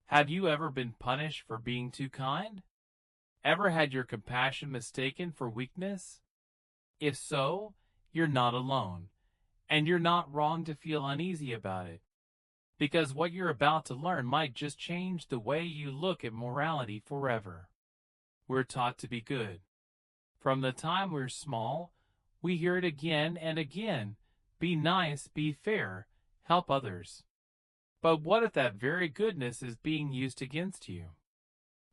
Have you ever been punished for being too kind? Ever had your compassion mistaken for weakness? If so, you're not alone, and you're not wrong to feel uneasy about it, because what you're about to learn might just change the way you look at morality forever. We're taught to be good. From the time we're small, we hear it again and again: be nice, be fair, help others. But what if that very goodness is being used against you?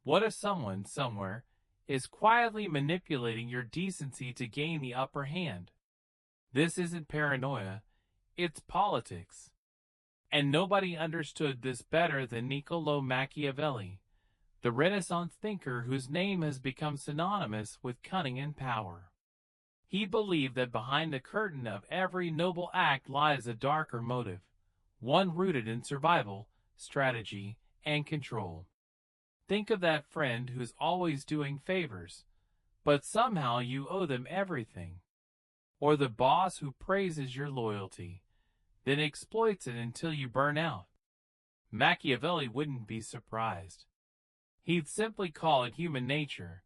What if someone, somewhere, is quietly manipulating your decency to gain the upper hand? This isn't paranoia, it's politics. And nobody understood this better than Niccolò Machiavelli, the Renaissance thinker whose name has become synonymous with cunning and power. He believed that behind the curtain of every noble act lies a darker motive, one rooted in survival, strategy, and control. Think of that friend who's always doing favors, but somehow you owe them everything. Or the boss who praises your loyalty, then exploits it until you burn out. Machiavelli wouldn't be surprised. He'd simply call it human nature.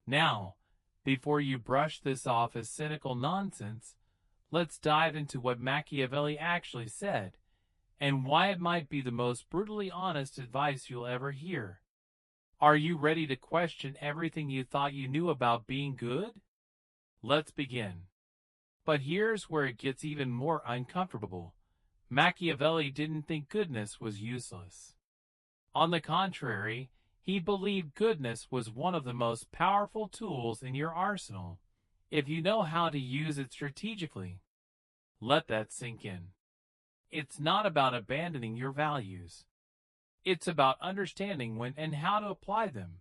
Now, before you brush this off as cynical nonsense, let's dive into what Machiavelli actually said, and why it might be the most brutally honest advice you'll ever hear. Are you ready to question everything you thought you knew about being good? Let's begin. But here's where it gets even more uncomfortable. Machiavelli didn't think goodness was useless. On the contrary, he believed goodness was one of the most powerful tools in your arsenal, if you know how to use it strategically. Let that sink in. It's not about abandoning your values. It's about understanding when and how to apply them.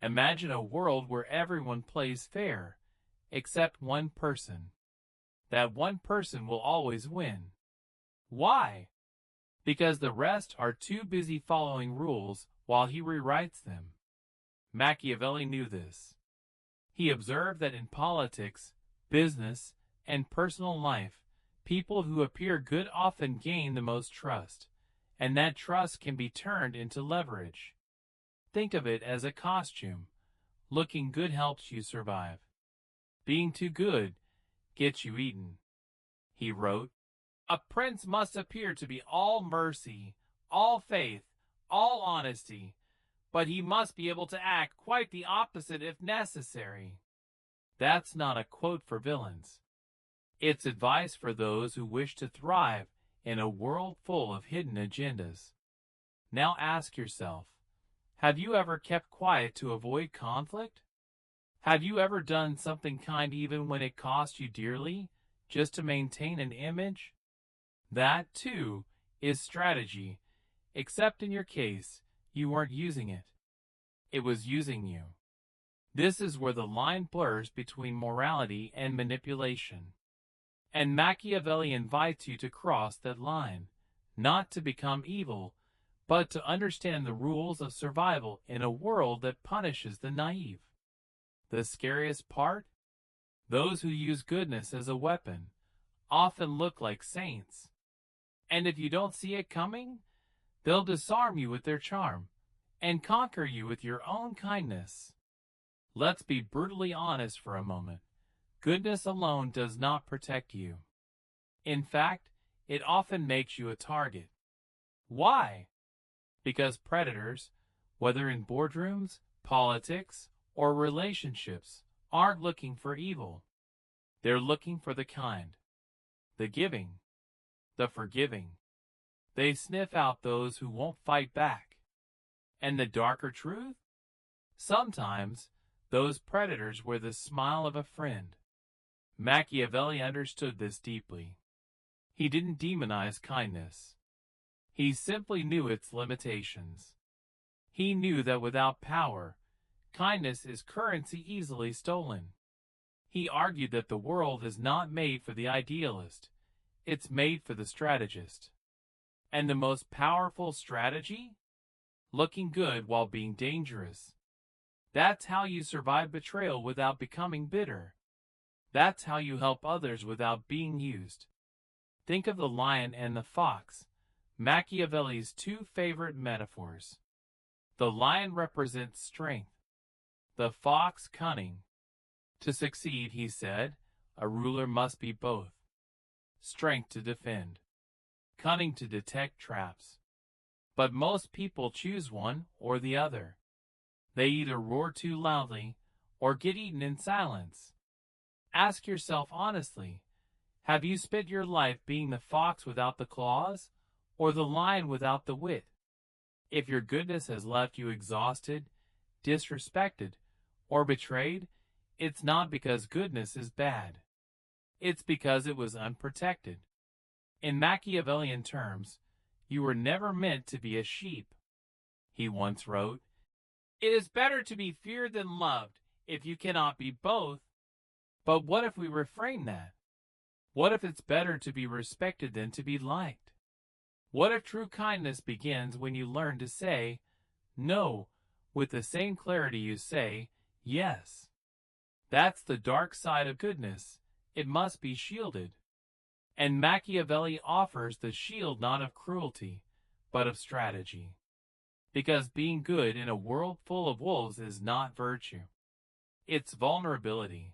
Imagine a world where everyone plays fair, except one person. That one person will always win. Why? Because the rest are too busy following rules while he rewrites them. Machiavelli knew this. He observed that in politics, business, and personal life, people who appear good often gain the most trust, and that trust can be turned into leverage. Think of it as a costume. Looking good helps you survive. Being too good gets you eaten. He wrote, "A prince must appear to be all mercy, all faith, all honesty, but he must be able to act quite the opposite if necessary." That's not a quote for villains. It's advice for those who wish to thrive in a world full of hidden agendas. Now ask yourself, have you ever kept quiet to avoid conflict? Have you ever done something kind even when it cost you dearly, just to maintain an image? That, too, is strategy, except in your case, you weren't using it. It was using you. This is where the line blurs between morality and manipulation. And Machiavelli invites you to cross that line, not to become evil, but to understand the rules of survival in a world that punishes the naive. The scariest part? Those who use goodness as a weapon often look like saints. And if you don't see it coming, they'll disarm you with their charm and conquer you with your own kindness. Let's be brutally honest for a moment. Goodness alone does not protect you. In fact, it often makes you a target. Why? Because predators, whether in boardrooms, politics, or relationships, aren't looking for evil. They're looking for the kind, the giving, the forgiving. They sniff out those who won't fight back. And the darker truth? Sometimes, those predators wear the smile of a friend. Machiavelli understood this deeply. He didn't demonize kindness. He simply knew its limitations. He knew that without power, kindness is currency easily stolen. He argued that the world is not made for the idealist, it's made for the strategist. And the most powerful strategy? Looking good while being dangerous. That's how you survive betrayal without becoming bitter. That's how you help others without being used. Think of the lion and the fox. Machiavelli's two favorite metaphors. The lion represents strength, the fox cunning. To succeed, he said, a ruler must be both. Strength to defend, cunning to detect traps. But most people choose one or the other. They either roar too loudly or get eaten in silence. Ask yourself honestly, have you spent your life being the fox without the claws or the lion without the wit? If your goodness has left you exhausted, disrespected, or betrayed, it's not because goodness is bad. It's because it was unprotected. In Machiavellian terms, you were never meant to be a sheep. He once wrote, "It is better to be feared than loved if you cannot be both." But what if we reframe that? What if it's better to be respected than to be liked? What if true kindness begins when you learn to say no with the same clarity you say yes? That's the dark side of goodness. It must be shielded. And Machiavelli offers the shield not of cruelty, but of strategy. Because being good in a world full of wolves is not virtue. It's vulnerability.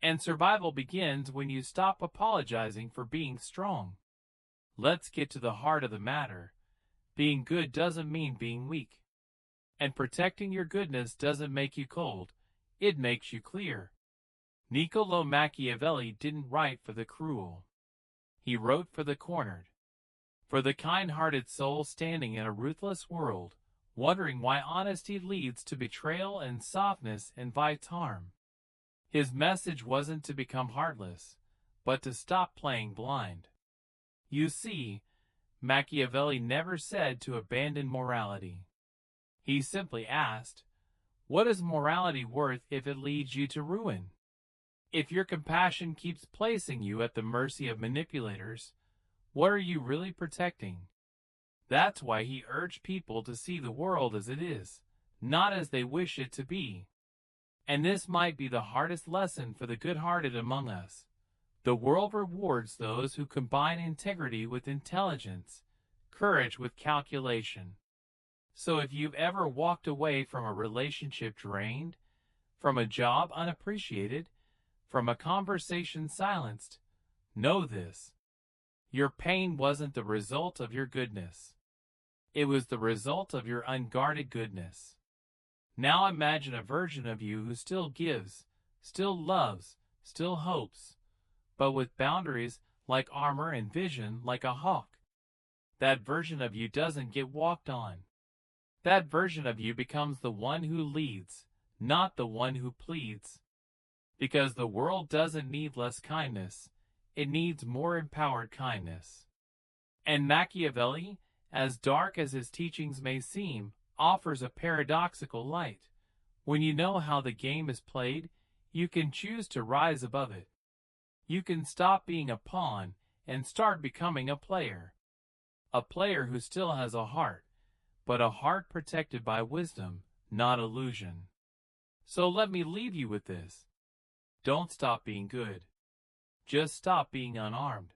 And survival begins when you stop apologizing for being strong. Let's get to the heart of the matter. Being good doesn't mean being weak. And protecting your goodness doesn't make you cold. It makes you clear. Niccolo Machiavelli didn't write for the cruel. He wrote for the cornered. For the kind-hearted soul standing in a ruthless world, wondering why honesty leads to betrayal and softness invites harm. His message wasn't to become heartless, but to stop playing blind. You see, Machiavelli never said to abandon morality. He simply asked, what is morality worth if it leads you to ruin? If your compassion keeps placing you at the mercy of manipulators, what are you really protecting? That's why he urged people to see the world as it is, not as they wish it to be. And this might be the hardest lesson for the good-hearted among us. The world rewards those who combine integrity with intelligence, courage with calculation. So if you've ever walked away from a relationship drained, from a job unappreciated, from a conversation silenced, know this. Your pain wasn't the result of your goodness. It was the result of your unguarded goodness. Now imagine a version of you who still gives, still loves, still hopes, but with boundaries like armor and vision like a hawk. That version of you doesn't get walked on. That version of you becomes the one who leads, not the one who pleads. Because the world doesn't need less kindness, it needs more empowered kindness. And Machiavelli, as dark as his teachings may seem, offers a paradoxical light. When you know how the game is played, you can choose to rise above it. You can stop being a pawn and start becoming a player. A player who still has a heart, but a heart protected by wisdom, not illusion. So let me leave you with this. Don't stop being good. Just stop being unarmed.